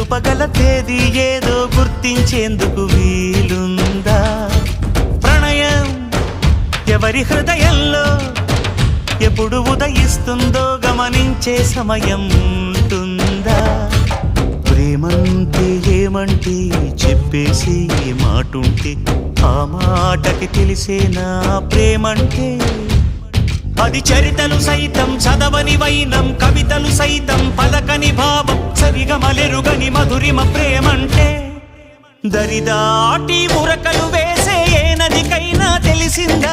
తెలుపగల తేదీ ఏదో గుర్తించేందుకు వీలుందా? ప్రణయం ఎవరి హృదయంలో ఎప్పుడు ఉదయిస్తుందో గమనించే సమయం ఉంటుందా? ప్రేమంటే ఏమంటే చెప్పేసి మాటుంటే ఆ మాటకి తెలిసేనా ప్రేమంటే? అది చరితలు సైతం చదవని వైనం, కవితలు సైతం పలకని భావం, సరిగమలెరుగని మధురిమ ప్రేమంటే. దరిదాటి ఉరకలు వేసే ఏ నదికైనా తెలిసిందా